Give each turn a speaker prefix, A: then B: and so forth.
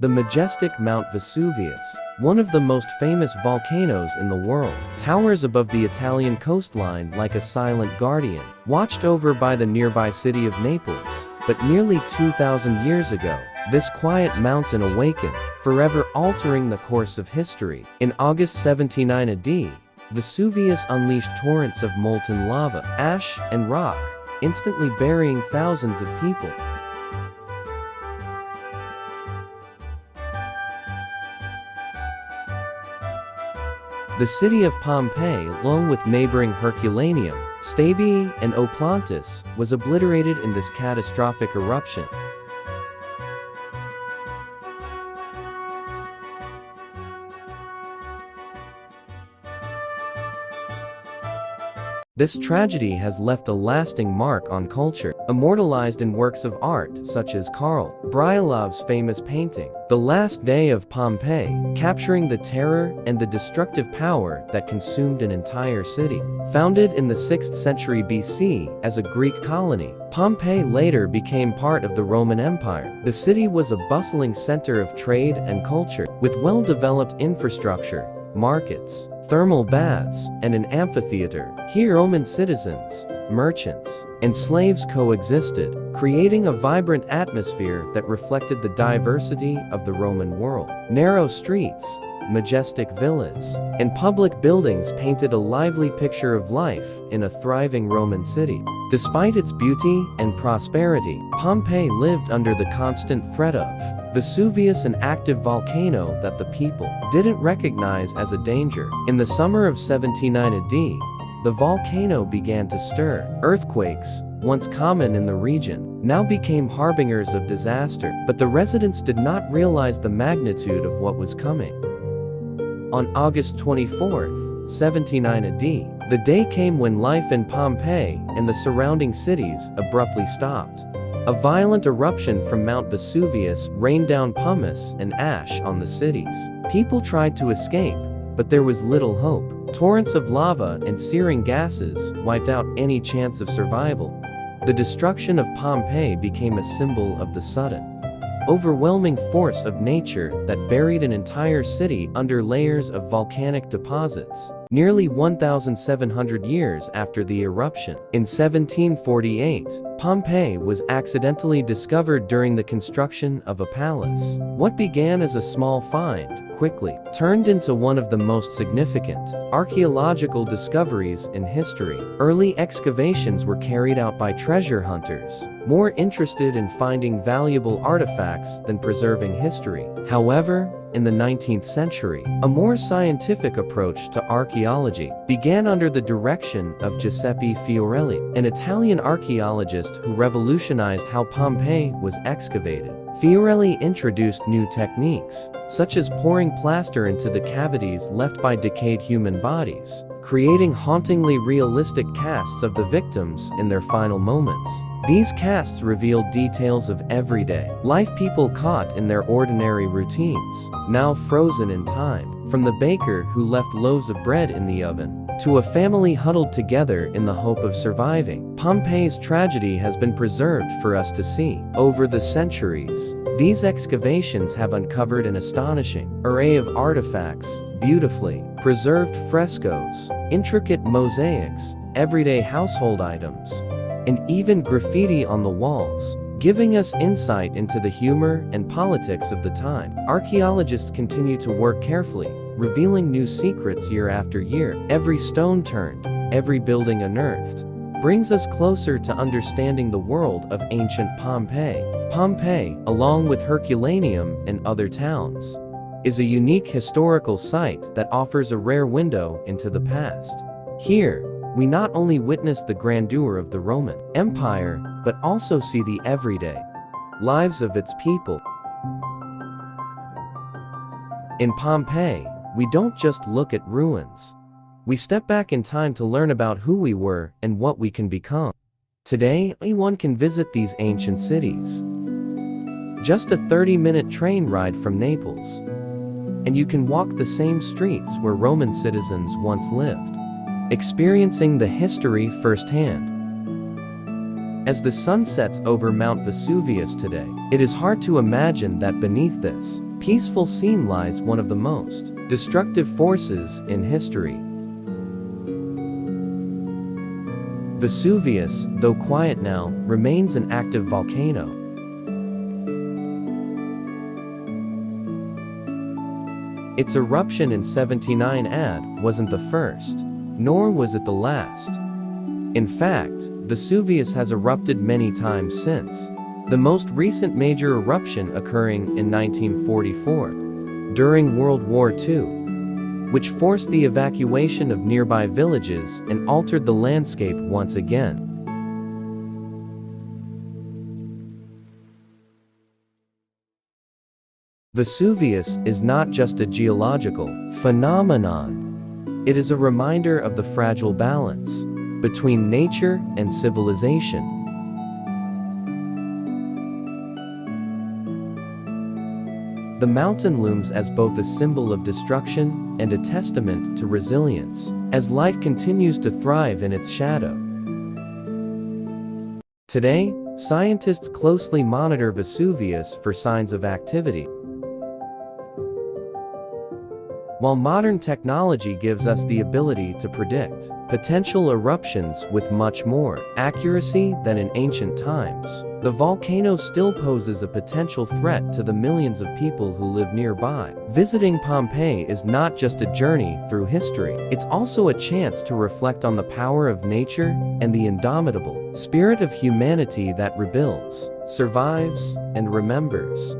A: The majestic Mount Vesuvius, one of the most famous volcanoes in the world, towers above the Italian coastline like a silent guardian, watched over by the nearby city of Naples. But nearly 2,000 years ago, this quiet mountain awakened, forever altering the course of history. In August 79 AD, Vesuvius unleashed torrents of molten lava, ash, and rock, instantly burying thousands of people. The city of Pompeii, along with neighboring Herculaneum, Stabiae, and Oplontis, was obliterated in this catastrophic eruption. This tragedy has left a lasting mark on culture, immortalized in works of art such as Karl Bryulov's famous painting, The Last Day of Pompeii, capturing the terror and the destructive power that consumed an entire city. Founded in the 6th century BC as a Greek colony, Pompeii later became part of the Roman Empire. The city was a bustling center of trade and culture, with well-developed infrastructure, markets, thermal baths, and an amphitheater. Here Roman citizens, merchants, and slaves coexisted, creating a vibrant atmosphere that reflected the diversity of the Roman world. Narrow streets, majestic villas, and public buildings painted a lively picture of life in a thriving Roman city. Despite its beauty and prosperity, Pompeii lived under the constant threat of Vesuvius, an active volcano that the people didn't recognize as a danger. In the summer of 79 AD, the volcano began to stir. Earthquakes, once common in the region, now became harbingers of disaster, but the residents did not realize the magnitude of what was coming. On August 24, 79 AD, the day came when life in Pompeii and the surrounding cities abruptly stopped. A violent eruption from Mount Vesuvius rained down pumice and ash on the cities. People tried to escape, but there was little hope. Torrents of lava and searing gases wiped out any chance of survival. The destruction of Pompeii became a symbol of the sudden, overwhelming force of nature that buried an entire city under layers of volcanic deposits. Nearly 1,700 years after the eruption, in 1748, Pompeii was accidentally discovered during the construction of a palace. What began as a small find quickly turned into one of the most significant archaeological discoveries in history. Early excavations were carried out by treasure hunters, more interested in finding valuable artifacts than preserving history. However, in the 19th century, a more scientific approach to archaeology began under the direction of Giuseppe Fiorelli, an Italian archaeologist who revolutionized how Pompeii was excavated. Fiorelli introduced new techniques, such as pouring plaster into the cavities left by decayed human bodies, creating hauntingly realistic casts of the victims in their final moments. These casts revealed details of everyday life, people caught in their ordinary routines, now frozen in time. From the baker who left loaves of bread in the oven, to a family huddled together in the hope of surviving, Pompeii's tragedy has been preserved for us to see. Over the centuries, these excavations have uncovered an astonishing array of artifacts, beautifully preserved frescoes, intricate mosaics, everyday household items, and even graffiti on the walls, giving us insight into the humor and politics of the time. Archaeologists continue to work carefully, revealing new secrets year after year. Every stone turned, every building unearthed, brings us closer to understanding the world of ancient Pompeii. Pompeii, along with Herculaneum and other towns, is a unique historical site that offers a rare window into the past. Here, we not only witness the grandeur of the Roman Empire, but also see the everyday lives of its people. In Pompeii, we don't just look at ruins. We step back in time to learn about who we were and what we can become. Today, anyone can visit these ancient cities. Just a 30-minute train ride from Naples, and you can walk the same streets where Roman citizens once lived, experiencing the history firsthand. As the sun sets over Mount Vesuvius today, it is hard to imagine that beneath this peaceful scene lies one of the most destructive forces in history. Vesuvius, though quiet now, remains an active volcano. Its eruption in 79 AD wasn't the first, nor was it the last. In fact, Vesuvius has erupted many times since, the most recent major eruption occurring in 1944, during World War II, which forced the evacuation of nearby villages and altered the landscape once again. Vesuvius is not just a geological phenomenon. It is a reminder of the fragile balance between nature and civilization. The mountain looms as both a symbol of destruction and a testament to resilience, as life continues to thrive in its shadow. Today, scientists closely monitor Vesuvius for signs of activity. While modern technology gives us the ability to predict potential eruptions with much more accuracy than in ancient times, the volcano still poses a potential threat to the millions of people who live nearby. Visiting Pompeii is not just a journey through history, it's also a chance to reflect on the power of nature and the indomitable spirit of humanity that rebuilds, survives, and remembers.